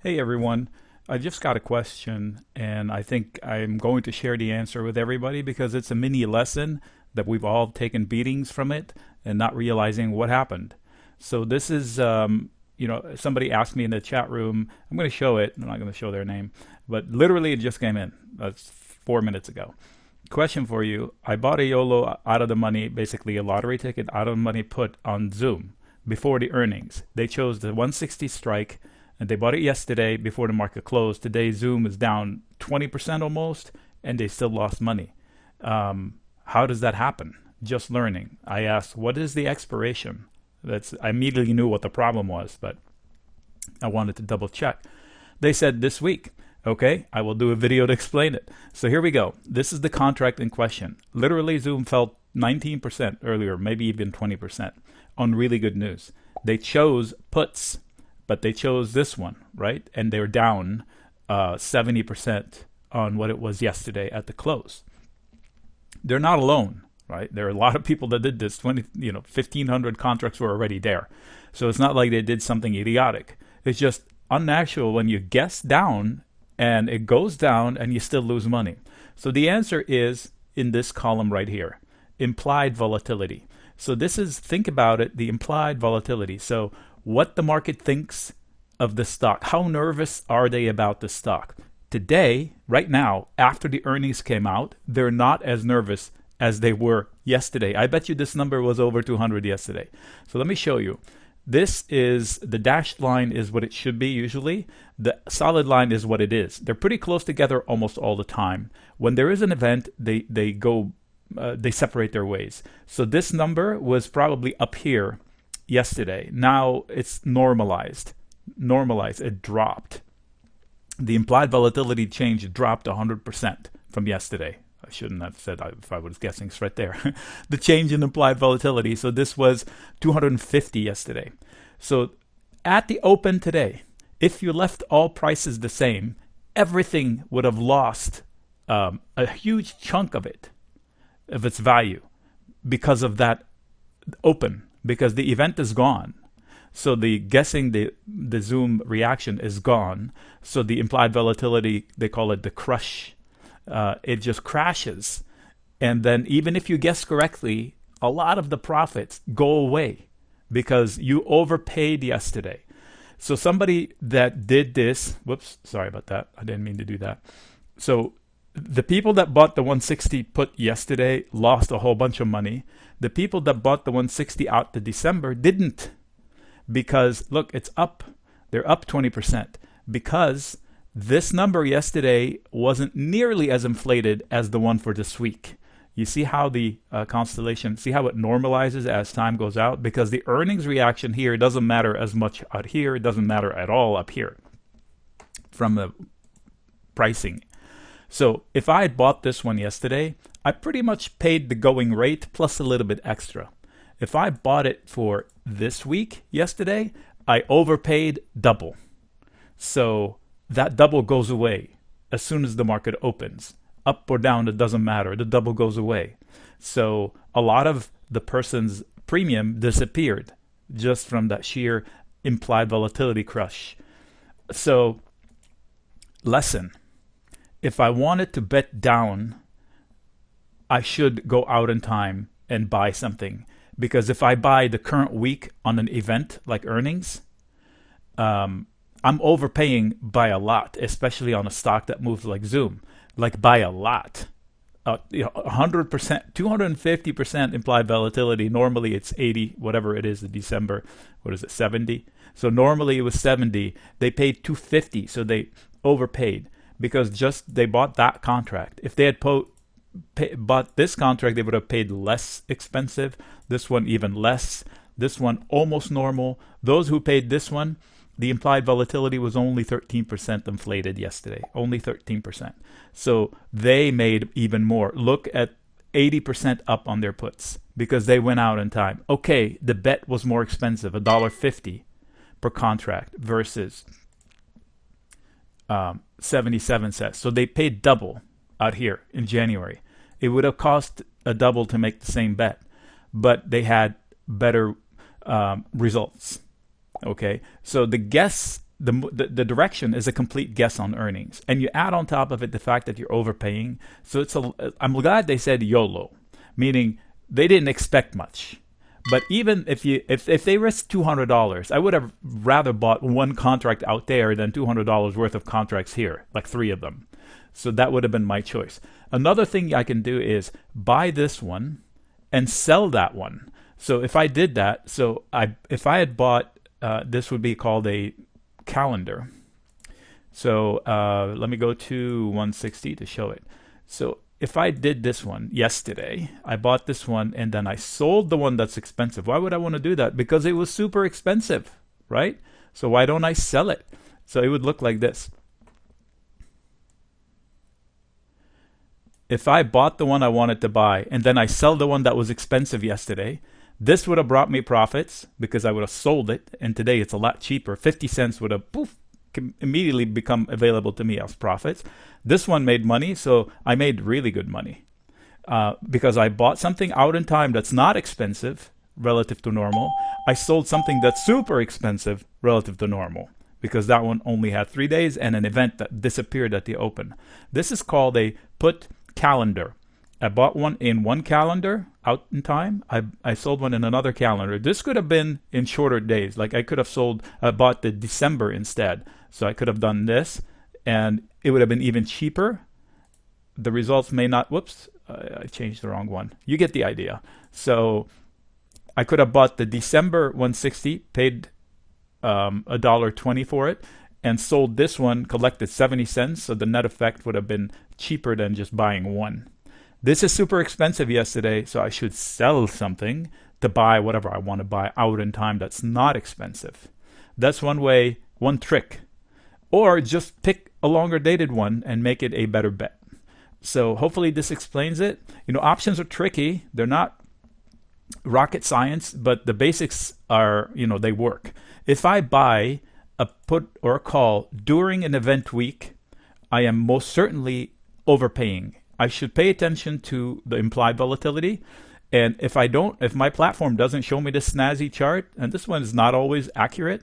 Hey everyone, I just got a question and I think I'm going to share the answer with everybody because it's a mini lesson that we've all taken beatings from it and not realizing what happened. So this is, somebody asked me in the chat room. I'm going to show it. I'm not going to show their name, but literally it just came in. That's 4 minutes ago. Question for you. I bought a YOLO out of the money, basically a lottery ticket out of the money put on Zoom before the earnings. They chose the 160 strike and they bought it yesterday before the market closed. Today, Zoom is down 20% almost, and they still lost money. How does that happen? Just learning. I asked, what is the expiration? I immediately knew what the problem was, but I wanted to double check. They said this week. Okay, I will do a video to explain it. So here we go. This is the contract in question. Literally, Zoom fell 19% earlier, maybe even 20% on really good news. They chose puts, but they chose this one, right? And they're down 70% on what it was yesterday at the close. They're not alone, right? There are a lot of people that did this. 1,500 contracts were already there. So it's not like they did something idiotic. It's just unnatural when you guess down and it goes down and you still lose money. So the answer is in this column right here, implied volatility. So this is, think about it, the implied volatility. So what the market thinks of the stock. How nervous are they about the stock? Today, right now, after the earnings came out, they're not as nervous as they were yesterday. I bet you this number was over 200 yesterday. So let me show you. This is, the dashed line is what it should be usually. The solid line is what it is. They're pretty close together almost all the time. When there is an event, they separate their ways. So this number was probably up here yesterday. Now it's normalized. It dropped. The implied volatility change dropped 100% from yesterday. I shouldn't have said if I was guessing. It's right there. The change in implied volatility. So this was 250 yesterday. So at the open today, if you left all prices the same, everything would have lost a huge chunk of its value because of that open, because the event is gone. So the Zoom reaction is gone. So the implied volatility, they call it the crush. It just crashes. And then even if you guess correctly, a lot of the profits go away because you overpaid yesterday. So somebody that did this, whoops, sorry about that. I didn't mean to do that. So the people that bought the 160 put yesterday lost a whole bunch of money. The people that bought the 160 out to December didn't, because look, it's up. They're up 20% because this number yesterday wasn't nearly as inflated as the one for this week. You see how the constellation, see how it normalizes as time goes out? Because the earnings reaction here doesn't matter as much out here. It doesn't matter at all up here from the pricing. So if I had bought this one yesterday, I pretty much paid the going rate plus a little bit extra. If I bought it for this week yesterday, I overpaid double. So that double goes away as soon as the market opens. Up or down, it doesn't matter. The double goes away. So a lot of the person's premium disappeared just from that sheer implied volatility crush. So, lesson. If I wanted to bet down, I should go out in time and buy something. Because if I buy the current week on an event like earnings, I'm overpaying by a lot, especially on a stock that moves like Zoom, like by a lot. 100%, 250% implied volatility. Normally it's 80, whatever it is, in December. What is it, 70? So normally it was 70. They paid 250, so they overpaid because just they bought that contract. If they had bought this contract, they would have paid less expensive. This one even less. This one almost normal. Those who paid this one, the implied volatility was only 13% inflated yesterday. Only 13%. So they made even more. Look at 80% up on their puts because they went out in time. Okay, the bet was more expensive, $1.50 per contract versus 77 cents. So they paid double out here in January. It would have cost a double to make the same bet, but they had better results. Okay, so the guess the direction is a complete guess on earnings, and you add on top of it the fact that you're overpaying. So I'm glad they said YOLO, meaning they didn't expect much. But even if they risked $200, I would have rather bought one contract out there than $200 worth of contracts here, like 3 of them. So that would have been my choice. Another thing I can do is buy this one and sell that one. So if I did that, if I had bought, this would be called a calendar. So let me go to 160 to show it. So if I did this one yesterday, I bought this one and then I sold the one that's expensive. Why would I want to do that? Because it was super expensive, right? So why don't I sell it? So it would look like this. If I bought the one I wanted to buy and then I sell the one that was expensive yesterday, this would have brought me profits because I would have sold it, and today it's a lot cheaper. 50 cents would have immediately become available to me as profits. This one made money, so I made really good money because I bought something out in time that's not expensive relative to normal. I sold something that's super expensive relative to normal because that one only had 3 days and an event that disappeared at the open. This is called a put calendar. I bought one in one calendar out in time. I sold one in another calendar. This could have been in shorter days. Like I could have bought the December instead. So I could have done this and it would have been even cheaper. The results may not, whoops, I changed the wrong one. You get the idea. So I could have bought the December 160, paid $1.20 for it, and sold this one, collected 70 cents. So the net effect would have been cheaper than just buying one. This is super expensive yesterday, so I should sell something to buy whatever I want to buy out in time that's not expensive. That's one way, one trick. Or just pick a longer dated one and make it a better bet. So hopefully this explains it. Options are tricky. They're not rocket science, but the basics are, they work. If I buy a put or a call during an event week, I am most certainly overpaying. I should pay attention to the implied volatility. And if my platform doesn't show me this snazzy chart, and this one is not always accurate,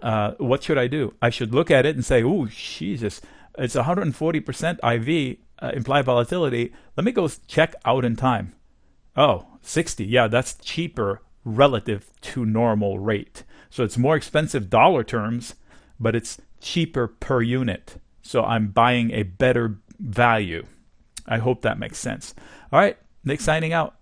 what should I do? I should look at it and say, oh, Jesus, it's 140% IV, implied volatility. Let me go check out in time. Oh, 60. Yeah, that's cheaper relative to normal rate. So it's more expensive dollar terms, but it's cheaper per unit. So I'm buying a better value. I hope that makes sense. All right, Nick signing out.